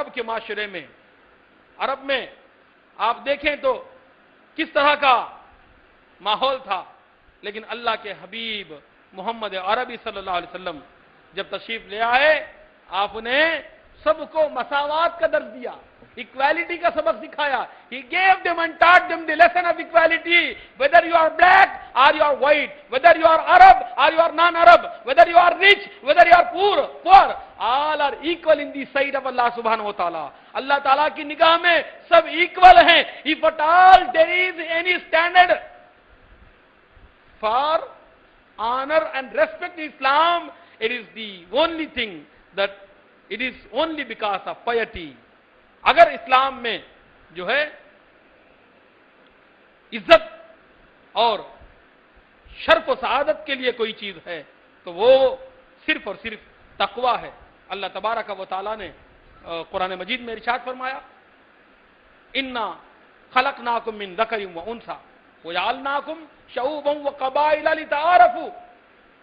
عرب کے معاشرے میں، عرب میں آپ دیکھیں تو کس طرح کا ماحول تھا، لیکن اللہ کے حبیب محمد عربی صلی اللہ علیہ وسلم جب تشریف لے آئے، آپ نے سب کو مساوات کا درس دیا، equality کا سبق سکھایا. He gave them and taught them the lesson of equality. Whether you are black or you are white, whether you are Arab or you are non-Arab, whether you are rich, whether you are poor, all are equal in the sight of Allah subhanahu wa ta'ala. اللہ تعالیٰ کی نگاہ میں سب equal ہیں. If at all there is any standard for honor and respect in Islam, it is the only thing that it is only because of piety. اگر اسلام میں جو ہے عزت اور شرف و سعادت کے لیے کوئی چیز ہے تو وہ صرف اور صرف تقوی ہے. اللہ تبارک و تعالیٰ نے قرآن مجید میں ارشاد فرمایا، انا خلقناکم من ذکر و انثی وجعلناکم شعوبا وقبائل لتعارفوا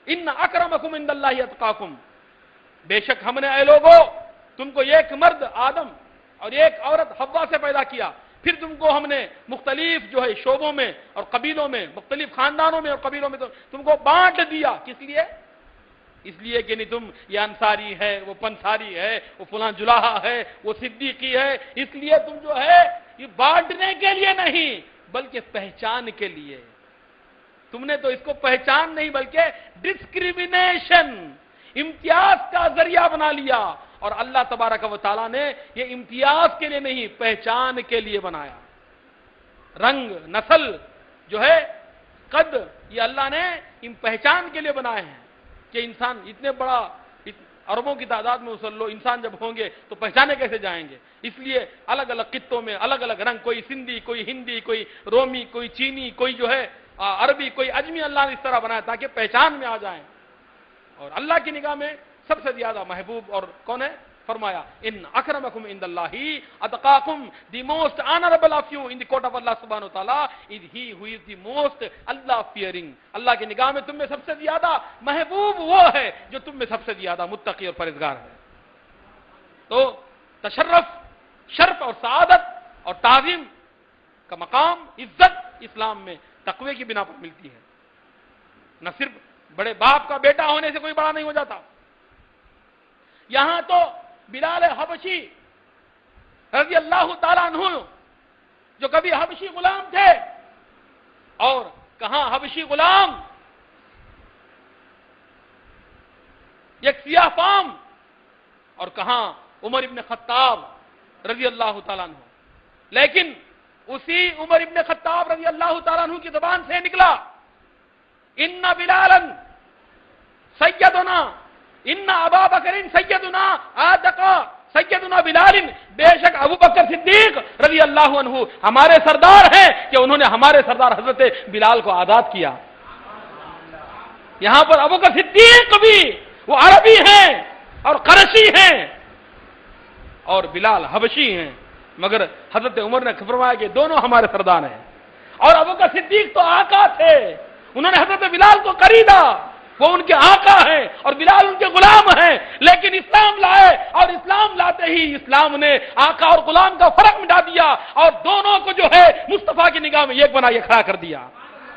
ان اکرمکم عند اللہ اتقاکم. بے شک ہم نے اے لوگو تم کو ایک مرد آدم اور ایک عورت حوا سے پیدا کیا، پھر تم کو ہم نے مختلف جو ہے شعبوں میں اور قبیلوں میں، مختلف خاندانوں میں اور قبیلوں میں تم کو بانٹ دیا. کس لیے؟ اس لیے کہ نہیں تم یہ انصاری ہے، وہ پنصاری ہے، وہ فلاں جلاحہ ہے، وہ صدیقی ہے. اس لیے تم جو ہے یہ بانٹنے کے لیے نہیں بلکہ پہچان کے لیے. تم نے تو اس کو پہچان نہیں بلکہ ڈسکریمنیشن، امتیاز کا ذریعہ بنا لیا. اور اللہ تبارک و تعالیٰ نے یہ امتیاز کے لیے نہیں پہچان کے لیے بنایا. رنگ، نسل جو ہے، قد، یہ اللہ نے ان پہچان کے لیے بنائے ہیں کہ انسان اتنے بڑا اربوں کی تعداد میں مسلو انسان جب ہوں گے تو پہچانے کیسے جائیں گے. اس لیے الگ الگ خطوں میں الگ الگ رنگ، کوئی سندھی، کوئی ہندی، کوئی رومی، کوئی چینی، کوئی جو ہے عربی، کوئی اجمی، اللہ نے اس طرح بنایا تاکہ پہچان میں آ جائیں. اور اللہ کی نگاہ میں سب سے زیادہ محبوب اور کون ہے؟ فرمایا ان اکرمکم عند اللہ اتقاکم. The most honourable of you in the court of Allah سبحانہ وتعالی از ہی ہو از دی موسٹ اللہ فیئرنگ. اللہ کی نگاہ میں تم میں سب سے زیادہ محبوب وہ ہے جو تم میں سب سے زیادہ متقی اور پرہیزگار ہے. تو تشرف، شرف اور سعادت اور تعظیم کا مقام، عزت اسلام میں تقوی کی بنا پر ملتی ہے. نہ صرف بڑے باپ کا بیٹا ہونے سے کوئی بڑا نہیں ہو جاتا. یہاں تو بلال حبشی رضی اللہ تعالیٰ عنہ جو کبھی حبشی غلام تھے، اور کہاں حبشی غلام ایک سیاہ فام، اور کہاں عمر ابن خطاب رضی اللہ تعالیٰ عنہ. لیکن اسی عمر ابن خطاب رضی اللہ تعالیٰ عنہ کی زبان سے نکلا ان بلالا سیدنا ان ابا بکر سیدنا آدقا سیدنا بلال، بے شک ابو بکر صدیق رضی اللہ عنہ ہمارے سردار ہیں کہ انہوں نے ہمارے سردار حضرت بلال کو آزاد کیا. یہاں پر ابو بکر صدیق بھی وہ عربی ہیں اور قرشی ہیں اور بلال حبشی ہیں، مگر حضرت عمر نے فرمایا کہ دونوں ہمارے سردار ہیں. اور ابو بکر صدیق تو آقا تھے، انہوں نے حضرت بلال کو خریدا، وہ ان کے آقا ہیں اور بلال ان کے غلام ہیں. لیکن اسلام لائے اور اسلام لاتے ہی اسلام نے آقا اور غلام کا فرق مٹا دیا اور دونوں کو جو ہے مصطفیٰ کی نگاہ میں ایک بنا کے کھڑا کر دیا.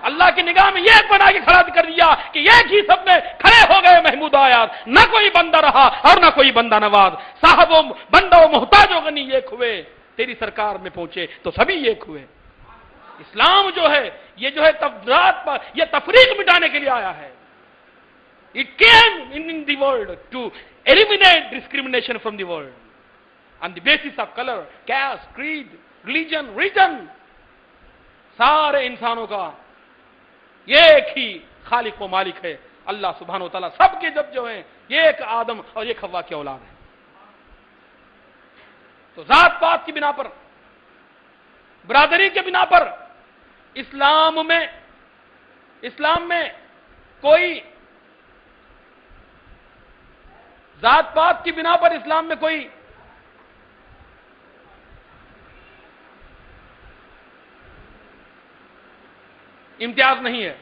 اللہ کی نگاہ میں ایک بنا کے کھڑا کر دیا کہ ایک ہی سب میں کھڑے ہو گئے محمود آیات. نہ کوئی بندہ رہا اور نہ کوئی بندہ نواز. صاحب و بندہ و محتاج و غنی ایک ہوئے، تیری سرکار میں پہنچے تو سبھی ایک ہوئے. اسلام جو ہے یہ جو ہے تفرقات پر، یہ تفریق مٹانے کے لیے آیا ہے. It came in the world to eliminate discrimination from the world on the basis of color, caste, creed, religion, region. سارے انسانوں کا ایک ہی خالق و مالک ہے اللہ سبحانہ و تعالیٰ. سب کے جب جو ہیں ایک آدم اور ایک حوا کی اولاد ہے. تو ذات پات کی بنا پر، برادری کے بنا پر اسلام میں کوئی ذات پات کی بنا پر اسلام میں کوئی امتیاز نہیں ہے،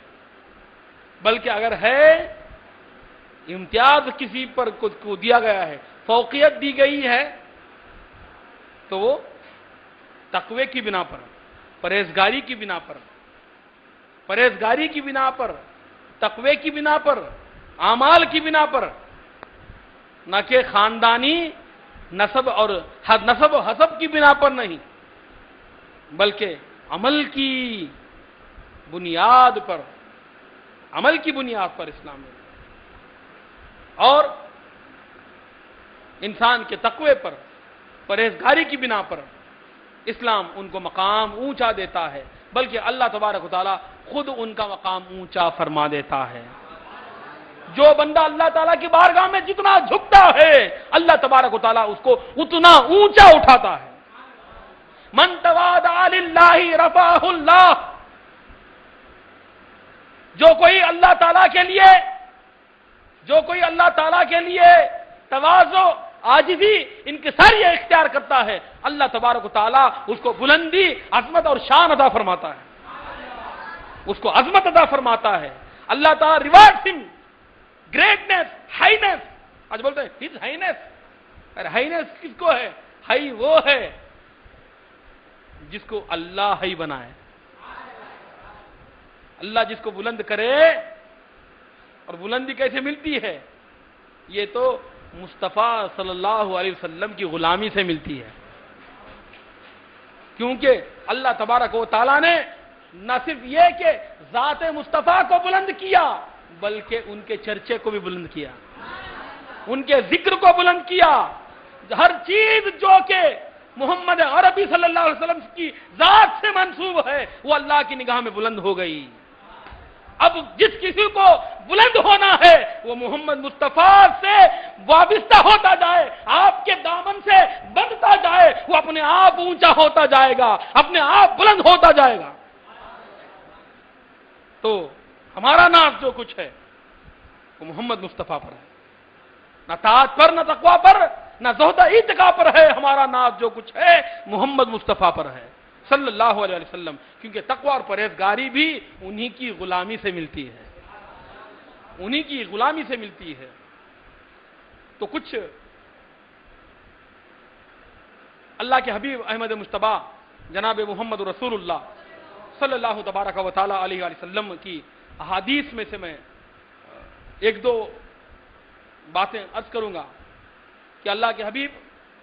بلکہ اگر ہے امتیاز کسی پر کو دیا گیا ہے، فوقیت دی گئی ہے، تو وہ تقوی کی بنا پر، پرہیزگاری کی بنا پر، پرہیزگاری کی بنا پر، تقوی کی بنا پر، اعمال کی بنا پر، نہ کہ خاندانی نسب اور نسب و حسب کی بنا پر نہیں، بلکہ عمل کی بنیاد پر، عمل کی بنیاد پر اسلام ہے، اور انسان کے تقوی پر، پرہیزگاری کی بنا پر اسلام ان کو مقام اونچا دیتا ہے، بلکہ اللہ تبارک و تعالیٰ خود ان کا مقام اونچا فرما دیتا ہے۔ جو بندہ اللہ تعالیٰ کی بارگاہ میں جتنا جھکتا ہے، اللہ تبارک و تعالیٰ اس کو اتنا اونچا اٹھاتا ہے۔ من تواضع للہ رفعہ اللہ، جو کوئی اللہ تعالیٰ کے لیے تواضع، عاجزی، انکساری اختیار کرتا ہے، اللہ تبارک و تعالیٰ اس کو بلندی، عظمت اور شان عطا فرماتا ہے، اس کو عظمت عطا فرماتا ہے۔ اللہ تعالیٰ ریوارڈز ہم گریٹنس، ہائینس۔ آج بولتے ہیں ہز ہائینس، ارے ہائینس کس کو ہے؟ ہائی وہ ہے جس کو اللہ ہائی بنائے، اللہ جس کو بلند کرے۔ اور بلندی کیسے ملتی ہے؟ یہ تو مصطفیٰ صلی اللہ علیہ وسلم کی غلامی سے ملتی ہے، کیونکہ اللہ تبارک و تعالیٰ نے نہ صرف یہ کہ ذات مصطفیٰ کو بلند کیا، بلکہ ان کے چرچے کو بھی بلند کیا، ان کے ذکر کو بلند کیا۔ ہر چیز جو کہ محمد عربی صلی اللہ علیہ وسلم کی ذات سے منسوب ہے، وہ اللہ کی نگاہ میں بلند ہو گئی۔ اب جس کسی کو بلند ہونا ہے، وہ محمد مصطفیٰ سے وابستہ ہوتا جائے، آپ کے دامن سے بندتا جائے، وہ اپنے آپ اونچا ہوتا جائے گا، اپنے آپ بلند ہوتا جائے گا۔ تو ہمارا ناز جو کچھ ہے وہ محمد مصطفیٰ پر ہے، نہ طاعت پر، نہ تقویٰ پر، نہ زہد اتقاء پر ہے۔ ہمارا ناز جو کچھ ہے محمد مصطفیٰ پر ہے صلی اللہ علیہ وسلم، کیونکہ تقویٰ اور پرہیزگاری بھی انہی کی غلامی سے ملتی ہے، انہی کی غلامی سے ملتی ہے۔ تو کچھ اللہ کے حبیب احمد مجتبی جناب محمد رسول اللہ صلی اللہ تبارک و تعالی علیہ وسلم کی احادیث میں سے میں ایک دو باتیں عرض کروں گا کہ اللہ کے حبیب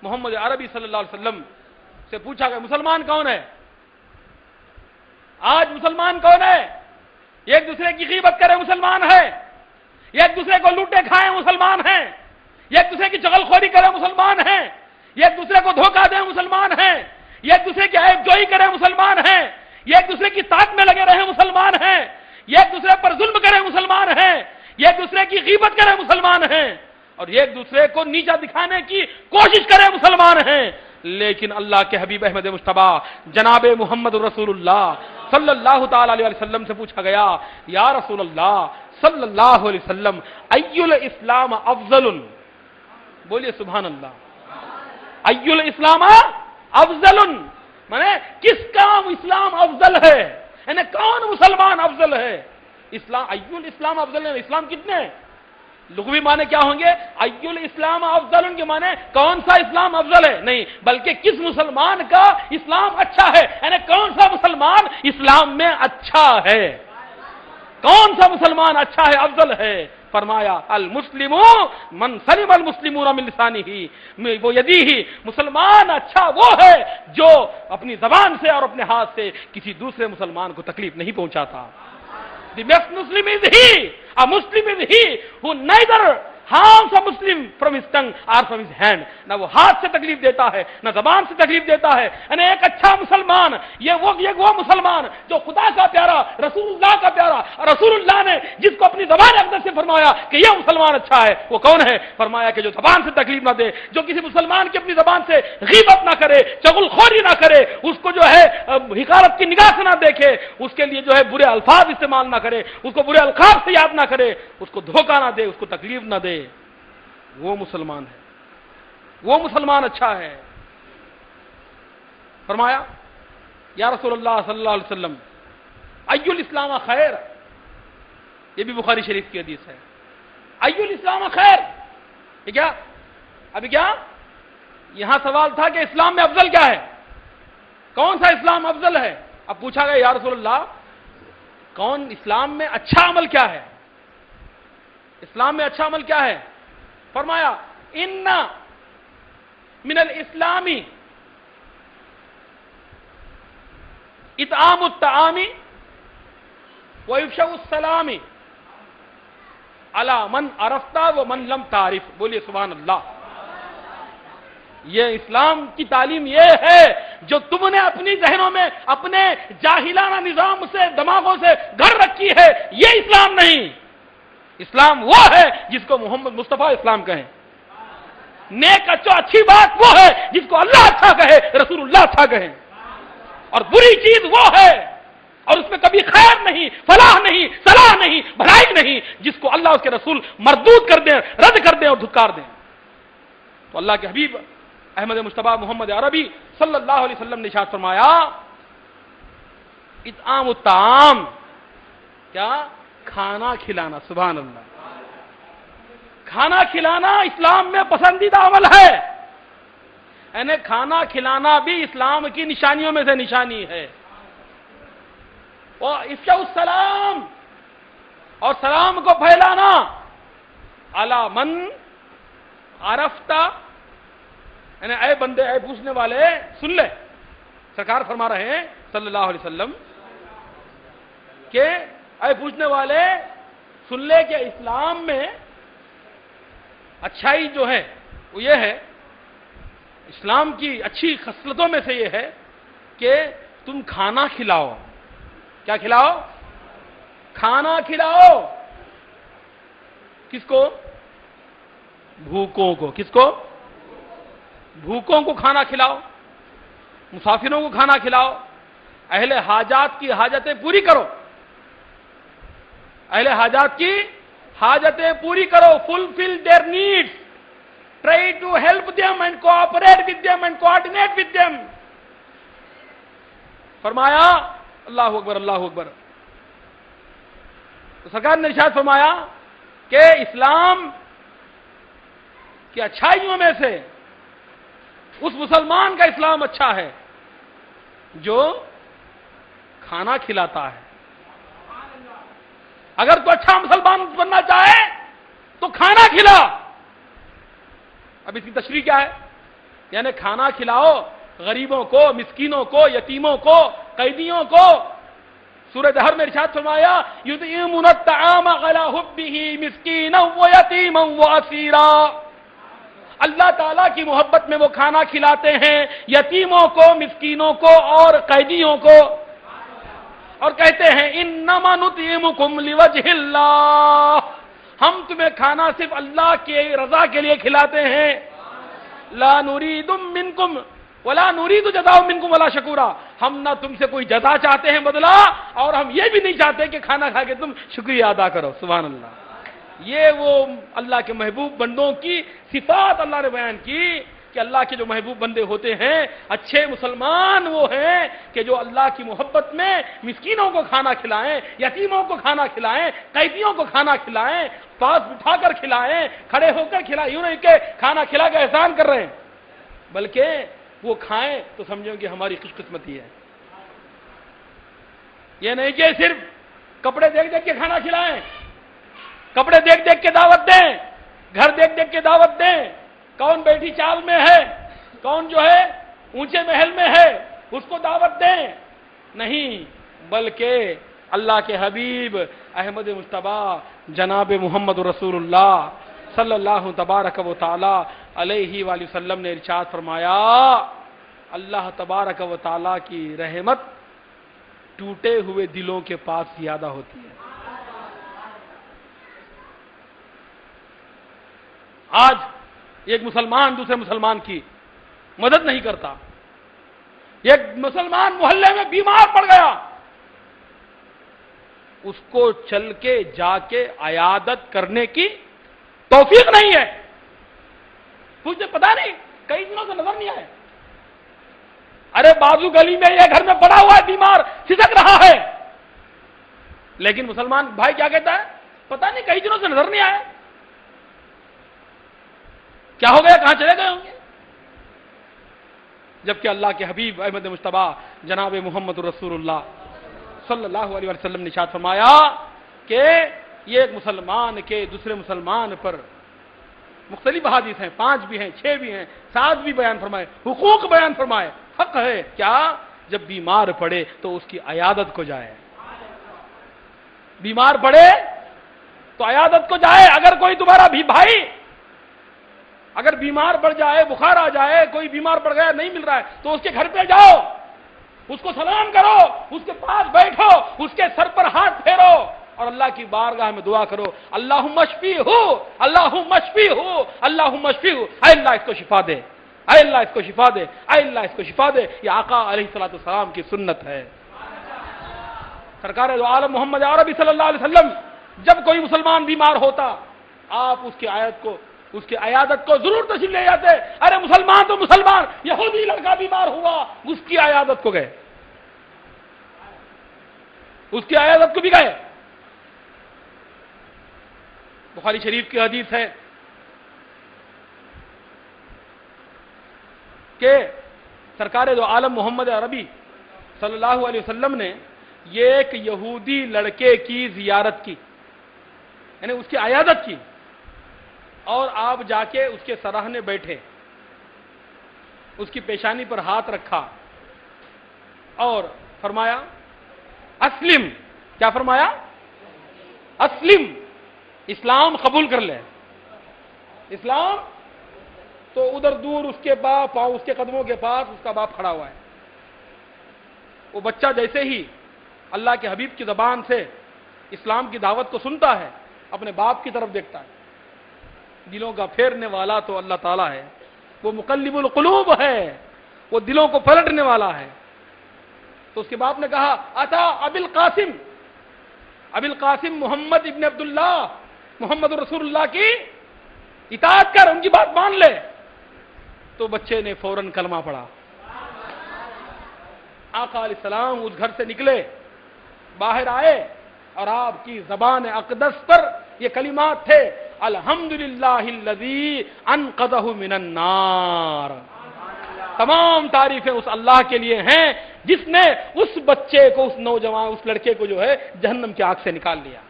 محمد عربی صلی اللہ علیہ وسلم سے پوچھا کہ مسلمان کون ہے؟ آج مسلمان کون ہے؟ ایک دوسرے کی غیبت کرے مسلمان ہے، ایک دوسرے کو لوٹے کھائے مسلمان ہیں، ایک دوسرے کی چغلخوری کرے مسلمان ہیں، ایک دوسرے کو دھوکہ دے مسلمان ہیں، ایک دوسرے کی عیب جوئی کرے مسلمان ہیں، ایک دوسرے کی طاق میں لگے رہے مسلمان ہیں، ایک دوسرے پر ظلم کرے مسلمان ہیں، ایک دوسرے کی غیبت کرے مسلمان ہیں، اور ایک دوسرے کو نیچا دکھانے کی کوشش کرے مسلمان ہیں۔ لیکن اللہ کے حبیب احمد مجتبی جناب محمد رسول اللہ صلی اللہ تعالی علیہ وسلم سے پوچھا گیا، یا رسول اللہ صلی اللہ علیہ وسلم، ای الاسلام افضل؟ بولیے سبحان اللہ۔ ای الاسلام افضل، مانے کس کا اسلام افضل ہے، یعنی کون مسلمان افضل ہے؟ اسلام، ای الاسلام افضل ہے، اسلام کتنے؟ لغوی معنی کیا ہوں گے؟ ای الاسلام افضل کے معنی کون سا اسلام افضل ہے نہیں، بلکہ کس مسلمان کا اسلام اچھا ہے، یعنی کون سا مسلمان اسلام میں اچھا ہے، کون سا مسلمان اچھا ہے، افضل ہے؟ فرمایا المسلم من سلم المسلمون من لسانہ و یدیہ، مسلمان اچھا وہ ہے جو اپنی زبان سے اور اپنے ہاتھ سے کسی دوسرے مسلمان کو تکلیف نہیں پہنچاتا۔ The best Muslim is he. A Muslim is he who neither harms a Muslim from his tongue or from his hand. نہ وہ ہاتھ سے تکلیف دیتا ہے، نہ زبان سے تکلیف دیتا ہے۔ یعنی ایک اچھا مسلمان یہ وہ مسلمان جو خدا کا پیارا، رسول اللہ کا پیارا، رسول اللہ نے جس کو اپنی زبان اقدس سے فرمایا کہ یہ مسلمان اچھا ہے، وہ کون ہے؟ فرمایا کہ جو زبان سے تکلیف نہ دے، جو کسی مسلمان کی اپنی زبان سے غیبت نہ کرے، چغلخوری نہ کرے، اس کو جو ہے حقارت کی نگاہ سے نہ دیکھے، اس کے لیے جو ہے برے الفاظ استعمال نہ کرے، اس کو برے القاب سے یاد نہ کرے، اس کو دھوکہ نہ دے، اس کو تکلیف نہ دے، وہ مسلمان ہے، وہ مسلمان اچھا ہے۔ فرمایا یا رسول اللہ صلی اللہ علیہ وسلم، ای الاسلام خیر، یہ بھی بخاری شریف کی حدیث ہے۔ ای الاسلام خیر، یہ کیا؟ ابھی کیا؟ یہاں سوال تھا کہ اسلام میں افضل کیا ہے، کون سا اسلام افضل ہے؟ اب پوچھا گیا یا رسول اللہ کون اسلام میں اچھا عمل کیا ہے، اسلام میں اچھا عمل کیا ہے؟ فرمایا ان من الاسلام اطعام الطعام وافشاء السلام علی من عرفت ومن لم تعرف. بولیے سبحان اللہ. یہ اسلام کی تعلیم یہ ہے جو تم نے اپنی ذہنوں میں اپنے جاہلانہ نظام سے دماغوں سے گھر رکھی ہے، یہ اسلام نہیں. اسلام وہ ہے جس کو محمد مصطفیٰ اسلام کہیں. نیک اچھی بات وہ ہے جس کو اللہ اچھا کہے، رسول اللہ اچھا کہیں. اور بری چیز وہ ہے اور اس میں کبھی خیر نہیں، فلاح نہیں، صلاح نہیں، بھلائی نہیں، جس کو اللہ اس کے رسول مردود کر دیں، رد کر دیں اور دھتکار دیں. تو اللہ کے حبیب احمد مصطفیٰ محمد عربی صلی اللہ علیہ وسلم نے ارشاد فرمایا اطعام الطعام، کیا؟ کھانا کھلانا. سبحان اللہ. کھانا کھلانا اسلام میں پسندیدہ عمل ہے، یعنی کھانا کھلانا بھی اسلام کی نشانیوں میں سے نشانی ہے. اور افشاء السلام، اور سلام کو پھیلانا، علی من عرفت، یعنی اے بندے، اے پوچھنے والے سن لے. سرکار فرما رہے ہیں صلی اللہ علیہ وسلم کہ اے پوچھنے والے سن لے کہ اسلام میں اچھائی جو ہے وہ یہ ہے، اسلام کی اچھی خصلتوں میں سے یہ ہے کہ تم کھانا کھلاؤ. کیا کھلاؤ؟ کھانا کھلاؤ. کس کو؟ بھوکوں کو. کس کو؟ بھوکوں کو کھانا کھلاؤ، مسافروں کو کھانا کھلاؤ، اہل حاجات کی حاجتیں پوری کرو، اہل حاجات کی حاجتیں پوری کرو. fulfill their needs, try to help them and cooperate with them and coordinate with them. فرمایا اللہ اکبر اللہ اکبر. تو سرکار نے ارشاد فرمایا کہ اسلام کی اچھائیوں میں سے اس مسلمان کا اسلام اچھا ہے جو کھانا کھلاتا ہے. اگر تو اچھا مسلمان بننا چاہے تو کھانا کھلا. اب اس کی تشریح کیا ہے؟ یعنی کھانا کھلاؤ غریبوں کو، مسکینوں کو، یتیموں کو، قیدیوں کو. سورہ دہر میں ارشاد فرمایا یطعمون الطعام علی حبہ مسکینا ویتیما واسیرا. اللہ تعالیٰ کی محبت میں وہ کھانا کھلاتے ہیں یتیموں کو، مسکینوں کو اور قیدیوں کو، اور کہتے ہیں انما نطعمکم لوجہ اللہ، ہم تمہیں کھانا صرف اللہ کی رضا کے لیے کھلاتے ہیں. لا نريد منکم ولا نريد جزاء منکم ولا شکورا، ہم نہ تم سے کوئی جزا چاہتے ہیں بدلہ، اور ہم یہ بھی نہیں چاہتے کہ کھانا کھا کے تم شکریہ ادا کرو. سبحان اللہ. یہ وہ اللہ کے محبوب بندوں کی صفات اللہ نے بیان کی کہ اللہ کے جو محبوب بندے ہوتے ہیں، اچھے مسلمان وہ ہیں کہ جو اللہ کی محبت میں مسکینوں کو کھانا کھلائیں، یتیموں کو کھانا کھلائیں، قیدیوں کو کھانا کھلائیں، پاس بٹھا کر کھلائیں، کھڑے ہو کر کھلائیں. یوں نہیں کہ کھانا کھلا کے احسان کر رہے ہیں، بلکہ وہ کھائیں تو سمجھیں کہ ہماری خوش قسمتی ہے. یہ نہیں کہ صرف کپڑے دیکھ دیکھ کے کھانا کھلائیں، کپڑے دیکھ دیکھ کے دعوت دیں، گھر دیکھ دیکھ کے دعوت دیں، کون بیٹھی چال میں ہے، کون جو ہے اونچے محل میں ہے، اس کو دعوت دیں. نہیں، بلکہ اللہ کے حبیب احمد مصطفیٰ جناب محمد رسول اللہ صلی اللہ تبارک و تعالی علیہ وآلہ وسلم نے ارشاد فرمایا اللہ تبارک و تعالی کی رحمت ٹوٹے ہوئے دلوں کے پاس زیادہ ہوتی ہے. آج ایک مسلمان دوسرے مسلمان کی مدد نہیں کرتا. ایک مسلمان محلے میں بیمار پڑ گیا، اس کو چل کے جا کے عیادت کرنے کی توفیق نہیں ہے. مجھے پتا نہیں، کئی دنوں سے نظر نہیں آئے. ارے بازو گلی میں یہ گھر میں پڑا ہوا ہے بیمار، سسک رہا ہے، لیکن مسلمان بھائی کیا کہتا ہے؟ پتا نہیں کئی دنوں سے نظر نہیں آئے، کیا ہو گیا، کہاں چلے گئے ہوں گے. جبکہ اللہ کے حبیب احمد مصطفیٰ جناب محمد رسول اللہ صلی اللہ علیہ وسلم نے ارشاد فرمایا کہ یہ ایک مسلمان کے دوسرے مسلمان پر مختلف احادیث ہیں، 5 بھی ہیں، 6 بھی ہیں، 7 بھی بیان فرمائے، حقوق بیان فرمائے، حق ہے کیا؟ جب بیمار پڑے تو اس کی عیادت کو جائے، بیمار پڑے تو عیادت کو جائے۔ اگر کوئی تمہارا بھی بھائی اگر بیمار پڑ جائے، بخار آ جائے، کوئی بیمار پڑ گیا نہیں مل رہا ہے تو اس کے گھر پہ جاؤ، اس کو سلام کرو، اس کے پاس بیٹھو، اس کے سر پر ہاتھ پھیرو اور اللہ کی بارگاہ میں دعا کرو، اللہم اشفیہ، اللہم اشفیہ، اللہم اشفیہ، اے اللہ اس کو شفا دے، اے اللہ اس کو شفا دے، اے اللہ اس کو شفا دے۔ یہ آقا علیہ الصلوۃ والسلام کی سنت ہے۔ سرکار دو عالم محمد عربی صلی اللہ علیہ وسلم جب کوئی مسلمان بیمار ہوتا، آپ اس کی عیادت کو ضرور تشریف لے جاتے۔ ارے مسلمان تو مسلمان، یہودی لڑکا بیمار ہوا، اس کی عیادت کو گئے، اس کی عیادت کو بھی گئے۔ بخاری شریف کی حدیث ہے کہ سرکار دو عالم محمد عربی صلی اللہ علیہ وسلم نے یہ ایک یہودی لڑکے کی زیارت کی، یعنی اس کی عیادت کی، اور آپ جا کے اس کے سراہنے بیٹھے، اس کی پیشانی پر ہاتھ رکھا اور فرمایا اسلم، کیا فرمایا؟ اسلم، اسلام قبول کر لے۔ اسلام تو ادھر دور اس کے باپ اور اس کے قدموں کے پاس اس کا باپ کھڑا ہوا ہے۔ وہ بچہ جیسے ہی اللہ کے حبیب کی زبان سے اسلام کی دعوت کو سنتا ہے، اپنے باپ کی طرف دیکھتا ہے۔ دلوں کا پھیرنے والا تو اللہ تعالیٰ ہے، وہ مقلب القلوب ہے، وہ دلوں کو پلٹنے والا ہے۔ تو اس کے باپ نے کہا اتا ابی القاسم محمد ابن عبداللہ، محمد رسول اللہ کی اطاعت کر، ان کی بات مان لے۔ تو بچے نے فوراً کلمہ پڑھا۔ آقا علیہ السلام اس گھر سے نکلے، باہر آئے اور آپ کی زبان اقدس پر یہ کلمات تھے، الحمدللہ الذی انقذہ من النار۔ تمام تعریفیں اس اللہ کے لیے ہیں جس نے اس بچے کو، اس نوجوان، اس لڑکے کو جو ہے جہنم کی آگ سے نکال لیا۔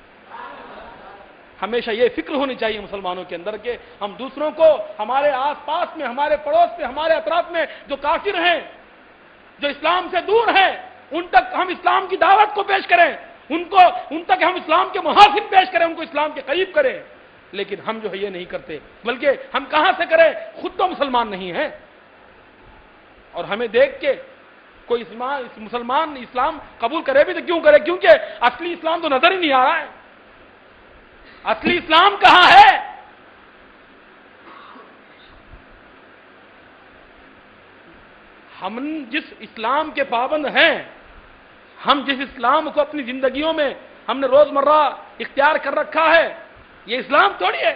ہمیشہ یہ فکر ہونی چاہیے مسلمانوں کے اندر کہ ہم دوسروں کو، ہمارے آس پاس میں، ہمارے پڑوس میں، ہمارے اطراف میں جو کافر ہیں، جو اسلام سے دور ہیں، ان تک ہم اسلام کی دعوت کو پیش کریں، ان تک ہم اسلام کے محاسن پیش کریں، ان کو اسلام کے قریب کریں۔ لیکن ہم جو ہے یہ نہیں کرتے، بلکہ ہم کہاں سے کریں؟ خود تو مسلمان نہیں ہیں، اور ہمیں دیکھ کے کوئی مسلمان اسلام قبول کرے بھی تو کیوں کرے؟ کیونکہ اصلی اسلام تو نظر ہی نہیں آ رہا ہے۔ اصلی اسلام کہاں ہے؟ ہم جس اسلام کے پابند ہیں، ہم جس اسلام کو اپنی زندگیوں میں ہم نے روزمرہ اختیار کر رکھا ہے، یہ اسلام تھوڑی ہے،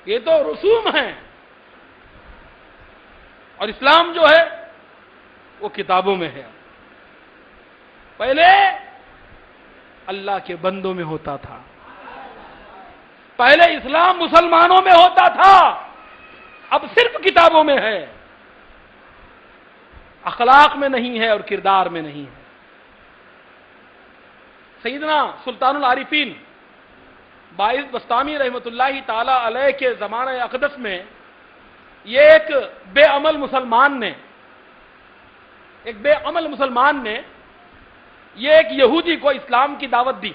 یہ تو رسوم ہیں۔ اور اسلام جو ہے وہ کتابوں میں ہے۔ پہلے اللہ کے بندوں میں ہوتا تھا، پہلے اسلام مسلمانوں میں ہوتا تھا، اب صرف کتابوں میں ہے، اخلاق میں نہیں ہے اور کردار میں نہیں ہے۔ سیدنا سلطان العارفین باعث بسطامی رحمۃ اللہ تعالی علیہ کے زمانہ اقدس میں یہ ایک بے عمل مسلمان نے یہ ایک یہودی کو اسلام کی دعوت دی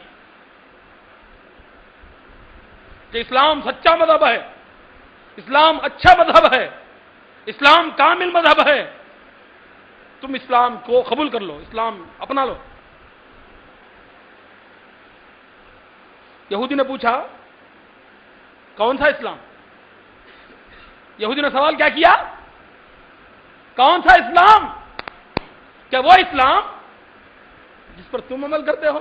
کہ اسلام سچا مذہب ہے، اسلام اچھا مذہب ہے، اسلام کامل مذہب ہے، تم اسلام کو قبول کر لو، اسلام اپنا لو۔ یہودی نے پوچھا کون سا اسلام؟ یہودی نے سوال کیا کیا؟ کون سا اسلام؟ کیا وہ اسلام جس پر تم عمل کرتے ہو،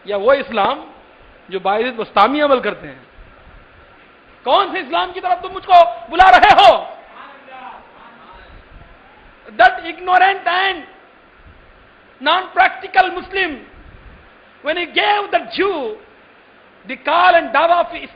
یا وہ اسلام جو باعث بسطامی عمل کرتے ہیں؟ کون سے اسلام کی طرف تم مجھ کو بلا رہے ہو؟ That ignorant and non-practical Muslim, when he gave the Jew the call and dawah of Islam,